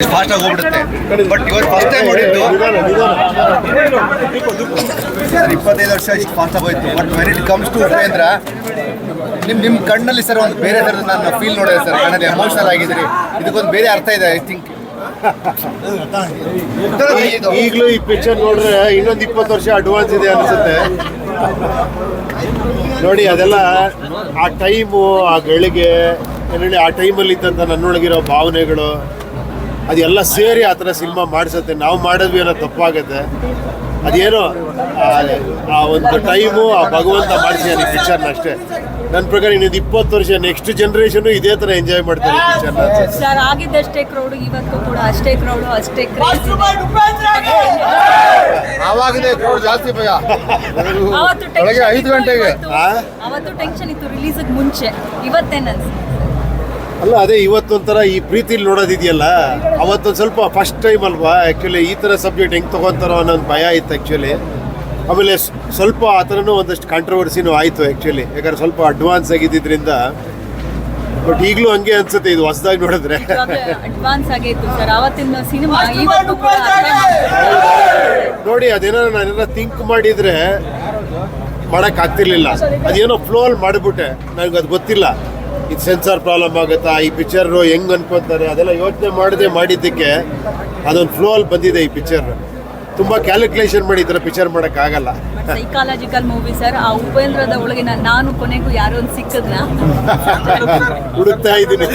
Fast ಆಗಿ ಹೋಗ್ಬಿಡುತ್ತೆ. But ಇವತ್ತು ಫಸ್ಟ್ ಟೈಮ್ ನೋಡಿದ್ದು ಸರ್ 25 ವರ್ಷ ಇಷ್ಟು ಫಾಸ್ಟ್ ಆಗೋಯ್ತು. But when it comes to Upendra, ನಿಮ್ಮ ಕಣ್ಣಲ್ಲಿ ಸರ್ ಒಂದು ಬೇರೆ ಥರದ ನಾನು ಫೀಲ್ ನೋಡಿದೆ ಸರ್. ಕಣ್ಣಲ್ಲಿ ಎಮೋಷನಲ್ ಆಗಿದ್ರಿ. ಇದಕ್ಕೊಂದು ಬೇರೆ ಅರ್ಥ ಇದೆ ಐ ಥಿಂಕ್. ಈಗಲೂ ಈ ಪಿಕ್ಚರ್ ನೋಡ್ರೆ ಇನ್ನೊಂದು 20 ವರ್ಷ ಅಡ್ವಾನ್ಸ್ ಇದೆ ಅನಿಸುತ್ತೆ ನೋಡಿ. ಅದೆಲ್ಲ ಆ ಟೈಮು, ಆ ಗಳಿಗೆ ಏನೇಳಿ ಆ ಟೈಮಲ್ಲಿ ಇದ್ದಂಥ ನನ್ನೊಳಗಿರೋ ಭಾವನೆಗಳು ಅದೆಲ್ಲ ಸೇರಿ ಆ ಥರ ಸಿನಿಮಾ ಮಾಡಿಸುತ್ತೆ. ನಾವು ಮಾಡಿದ್ವಿ ಏನೋ ತಪ್ಪಾಗುತ್ತೆ. ಅದೇನೋ ಆ ಒಂದು ಟೈಮು ಆ ಭಗವಂತ ಮಾಡಿಸಿದ್ದಾನೆ ಈ ಪಿಕ್ಚರ್ನ ಅಷ್ಟೇ. ನನ್ನ ಪ್ರಕಾರ ಇನ್ನೊಂದು 20 ವರ್ಷ ನೆಕ್ಸ್ಟ್ ಜನ್ರೇಷನು ಇದೇ ಥರ ಎಂಜಾಯ್ ಮಾಡ್ತಾರೆ ಈ ಪಿಕ್ಚರ್ನ. ಸರ್ ಆಗಿದ್ದಷ್ಟೇ ಕ್ರೌಡ್, ಇವತ್ತು ಕೂಡ ಅಷ್ಟೇ ಕ್ರೌಡ್, ಅಷ್ಟೇ ಆವಾಗಲೇ ಕ್ರೌಡ್ ಜಾಸ್ತಿ ಭಯ. ಅವತ್ತು ಬೆಳಗ್ಗೆ 5 ಗಂಟೆಗೆ ಅವತ್ತು ಟೆನ್ಷನ್ ಇತ್ತು ರಿಲೀಸಿಗೆ ಮುಂಚೆ. ಇವತ್ತೇನು ಅನ್ಸುತ್ತೆ? ಅಲ್ಲ, ಅದೇ ಇವತ್ತೊಂಥರ ಈ ಪ್ರೀತಿಲಿ ನೋಡೋದಿದೆಯಲ್ಲ, ಅವತ್ತೊಂದು ಸ್ವಲ್ಪ ಫಸ್ಟ್ ಟೈಮ್ ಅಲ್ವಾ ಆ್ಯಕ್ಚುಲಿ ಈ ಥರ ಸಬ್ಜೆಕ್ಟ್ ಹೆಂಗೆ ತೊಗೊತಾರೋ ಅನ್ನೋದು ಭಯ ಇತ್ತು ಆ್ಯಕ್ಚುಲಿ. ಆಮೇಲೆ ಸ್ವಲ್ಪ ಆ ಥರನೂ ಒಂದಷ್ಟು ಕಾಂಟ್ರವರ್ಸಿನೂ ಆಯಿತು ಆ್ಯಕ್ಚುಲಿ, ಯಾಕಂದ್ರೆ ಸ್ವಲ್ಪ ಅಡ್ವಾನ್ಸ್ ಆಗಿದ್ದರಿಂದ. ಬಟ್ ಈಗಲೂ ಹಂಗೆ ಅನ್ಸುತ್ತೆ ಇದು ಹೊಸದಾಗಿ ನೋಡಿದ್ರೆ. ಅಡ್ವಾನ್ಸ್ ಆಗಿತ್ತು ಸರ್ ಅವತ್ತಿನ ಸಿನಿಮಾ. ಇವತ್ತು ಕೂಡ ನೋಡಿ, ಅದೇನಾದ್ರು ನಾನೆಲ್ಲ ಥಿಂಕ್ ಮಾಡಿದರೆ ಮಾಡೋಕ್ಕಾಗ್ತಿರ್ಲಿಲ್ಲ. ಅದೇನೋ ಫ್ಲೋ ಅಲ್ಲಿ ಮಾಡಿಬಿಟ್ಟೆ. ನನಗೆ ಅದು ಗೊತ್ತಿಲ್ಲ ಇದು ಸೆನ್ಸಾರ್ ಪ್ರಾಬ್ಲಮ್ ಆಗುತ್ತಾ, ಈ ಪಿಕ್ಚರು ಹೆಂಗೆ ಅನ್ಕೊತಾರೆ, ಅದೆಲ್ಲ ಯೋಚನೆ ಮಾಡದೆ ಮಾಡಿದ್ದಕ್ಕೆ ಅದೊಂದು ಫ್ಲೋ ಅಲ್ಲಿ ಬಂದಿದೆ ಈ ಪಿಕ್ಚರ್. ತುಂಬ ಕ್ಯಾಲ್ಕುಲೇಷನ್ ಮಾಡಿ ಈ ಥರ ಪಿಕ್ಚರ್ ಮಾಡೋಕ್ಕಾಗಲ್ಲ. Psychological movie sir. ಆ ಉಪೇಂದ್ರದ ಒಳಗೆ ನಾನು ಕೊನೆಗೂ ಯಾರೋ ಒಂದು ಸಿಕ್ಕದ್ನ ಹುಡುಕ್ತಾ ಇದ್ದೀನಿ.